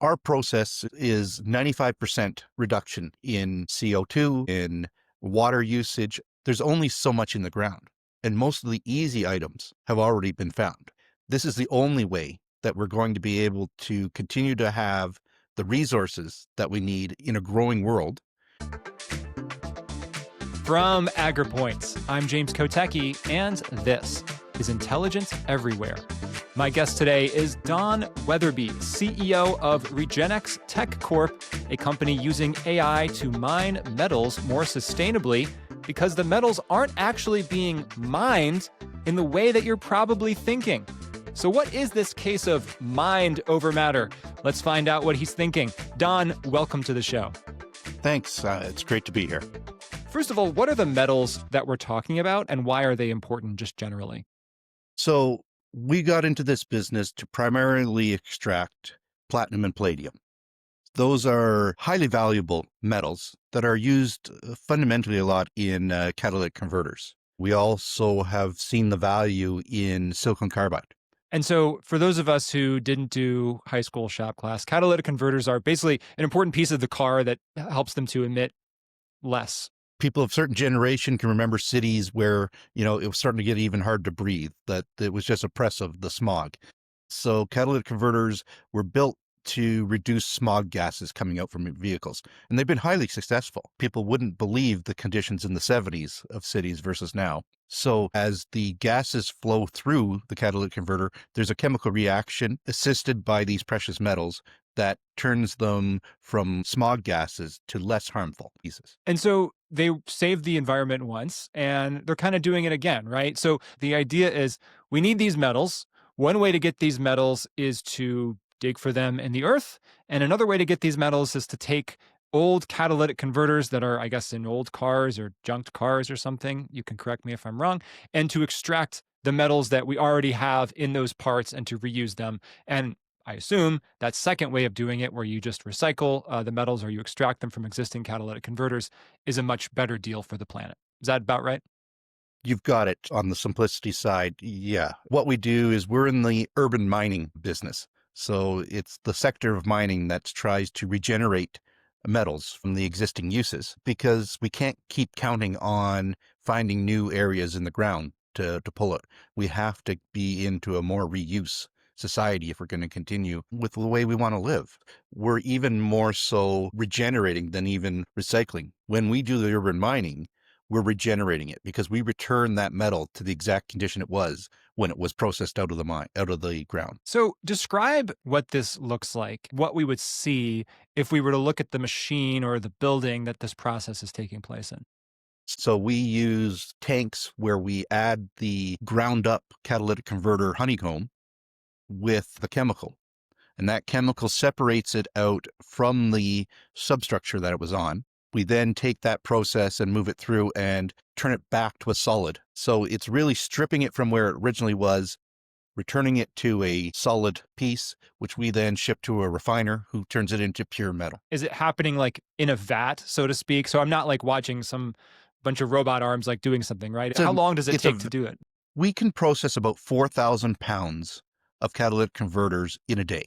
Our process is 95% reduction in CO2, in water usage. There's only so much in the ground, and most of the easy items have already been found. This is the only way that we're going to be able to continue to have the resources that we need in a growing world. From Agerpoint, I'm James Kotecki, and this is Intelligence Everywhere. My guest today is Don Weatherbee, CEO of Regenx Tech Corp, a company using AI to mine metals more sustainably because the metals aren't actually being mined in the way that you're probably thinking. So what is this case of mind over matter? Let's find out what he's thinking. Don, welcome to the show. Thanks. It's great to be here. First of all, what are the metals that we're talking about, and why are they important just generally? So we got into this business to primarily extract platinum and palladium. Those are highly valuable metals that are used fundamentally a lot in catalytic converters. We also have seen the value in silicon carbide. And so for those of us who didn't do high school shop class, catalytic converters are basically an important piece of the car that helps them to emit less. People of certain generation can remember cities where, it was starting to get even hard to breathe, that it was just oppressive, the smog. So catalytic converters were built to reduce smog gases coming out from vehicles. And they've been highly successful. People wouldn't believe the conditions in the 70s of cities versus now. So as the gases flow through the catalytic converter, there's a chemical reaction assisted by these precious metals that turns them from smog gases to less harmful pieces. And so they saved the environment once, and they're kind of doing it again, right? So the idea is we need these metals. One way to get these metals is to dig for them in the earth. And another way to get these metals is to take old catalytic converters that are, I guess, in old cars or junked cars or something. You can correct me if I'm wrong. And to extract the metals that we already have in those parts and to reuse them. And I assume that second way of doing it, where you just recycle the metals or you extract them from existing catalytic converters, is a much better deal for the planet. Is that about right? You've got it on the simplicity side. Yeah. What we do is we're in the urban mining business. So it's the sector of mining that tries to regenerate metals from the existing uses, because we can't keep counting on finding new areas in the ground to pull it. We have to be into a more reuse society if we're going to continue with the way we want to live. We're even more so regenerating than even recycling. When we do the urban mining, we're regenerating it because we return that metal to the exact condition it was when it was processed out of the mine, out of the ground. So describe what this looks like, what we would see if we were to look at the machine or the building that this process is taking place in. So we use tanks where we add the ground up catalytic converter honeycomb with the chemical. And that chemical separates it out from the substructure that it was on. We then take that process and move it through and turn it back to a solid. So it's really stripping it from where it originally was, returning it to a solid piece, which we then ship to a refiner who turns it into pure metal. Is it happening like in a vat, so to speak? So I'm not like watching some bunch of robot arms like doing something, right? How long does it take to do it? We can process about 4,000 pounds of catalytic converters in a day.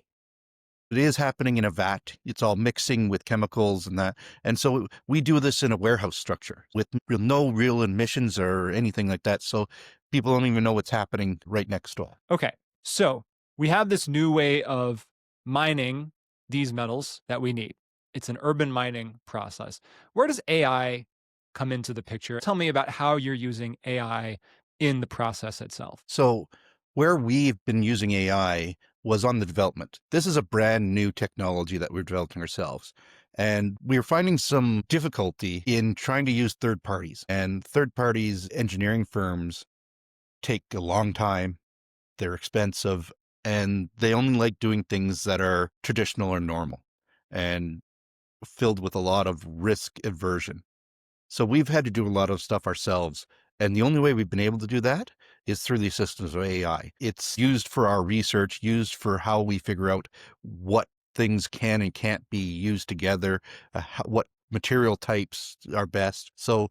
It is happening in a vat. It's all mixing with chemicals and that. And so we do this in a warehouse structure with no real emissions or anything like that. So people don't even know what's happening right next door. Okay. So we have this new way of mining these metals that we need. It's an urban mining process. Where does AI come into the picture? Tell me about how you're using AI in the process itself. So where we've been using AI was on the development. This is a brand new technology that we're developing ourselves. And we're finding some difficulty in trying to use third parties. And third parties, engineering firms, take a long time. They're expensive, and they only like doing things that are traditional or normal and filled with a lot of risk aversion. So we've had to do a lot of stuff ourselves. And the only way we've been able to do that is through the assistance of AI. It's used for our research, used for how we figure out what things can and can't be used together, what material types are best. So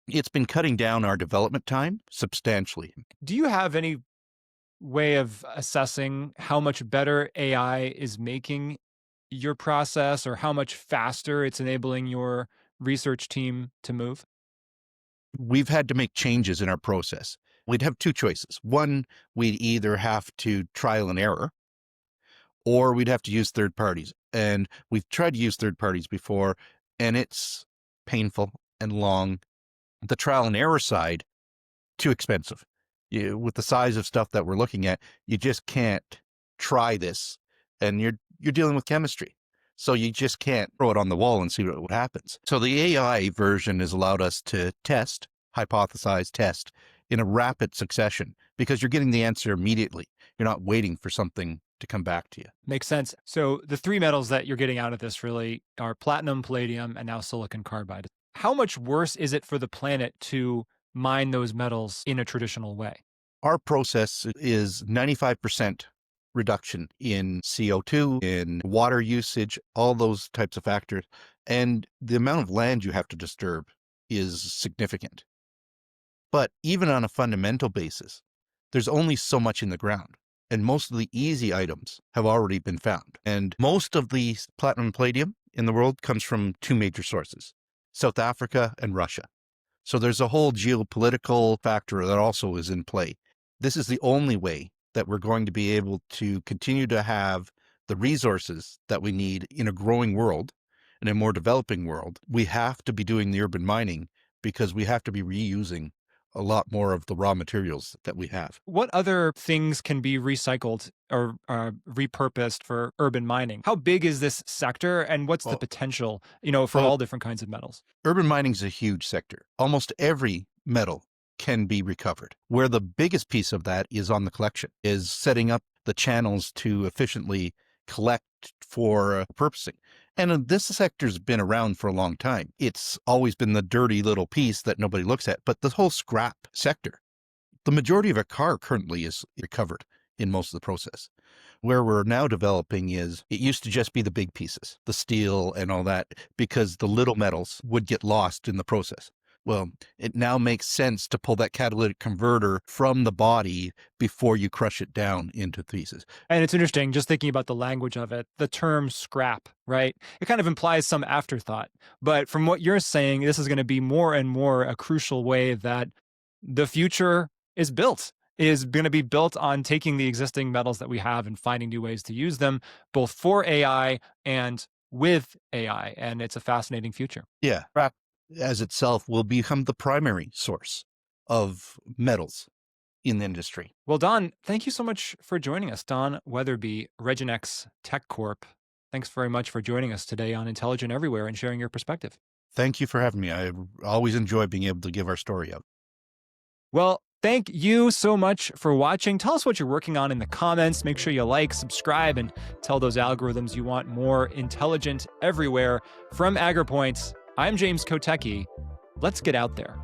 it's been cutting down our development time substantially. Do you have any way of assessing how much better AI is making your process or how much faster it's enabling your research team to move? We've had to make changes in our process. We'd have two choices. One, we'd either have to trial and error, or we'd have to use third parties. And we've tried to use third parties before, and it's painful and long. The trial and error side, too expensive. With the size of stuff that we're looking at, you just can't try this, and you're dealing with chemistry. So you just can't throw it on the wall and see what happens. So the AI version has allowed us to test, hypothesize, test in a rapid succession because you're getting the answer immediately. You're not waiting for something to come back to you. Makes sense. So the three metals that you're getting out of this really are platinum, palladium, and now silicon carbide. How much worse is it for the planet to mine those metals in a traditional way? Our process is 95% reduction in CO2, in water usage, all those types of factors. And the amount of land you have to disturb is significant. But even on a fundamental basis, there's only so much in the ground. And most of the easy items have already been found. And most of the platinum and palladium in the world comes from two major sources, South Africa and Russia. So there's a whole geopolitical factor that also is in play. This is the only way that we're going to be able to continue to have the resources that we need in a growing world, in a more developing world. We have to be doing the urban mining because we have to be reusing a lot more of the raw materials that we have. What other things can be recycled or repurposed for urban mining? How big is this sector, and what's the potential, for all different kinds of metals? Urban mining is a huge sector. Almost every metal can be recovered. Where the biggest piece of that is on the collection, is setting up the channels to efficiently collect for purposing. And this sector's been around for a long time. It's always been the dirty little piece that nobody looks at, but the whole scrap sector, the majority of a car currently is recovered in most of the process. Where we're now developing is, it used to just be the big pieces, the steel and all that, because the little metals would get lost in the process. Well, it now makes sense to pull that catalytic converter from the body before you crush it down into pieces. And it's interesting, just thinking about the language of it, the term scrap, right? It kind of implies some afterthought. But from what you're saying, this is going to be more and more a crucial way that the future is built, is going to be built on taking the existing metals that we have and finding new ways to use them, both for AI and with AI. And it's a fascinating future. Yeah. Scrap as itself will become the primary source of metals in the industry. Well, Don, thank you so much for joining us. Don Weatherbee, Regenx Tech Corp. Thanks very much for joining us today on Intelligent Everywhere and sharing your perspective. Thank you for having me. I always enjoy being able to give our story out. Well, thank you so much for watching. Tell us what you're working on in the comments. Make sure you like, subscribe, and tell those algorithms you want more Intelligent Everywhere. From Agerpoint, I'm James Kotecki. Let's get out there.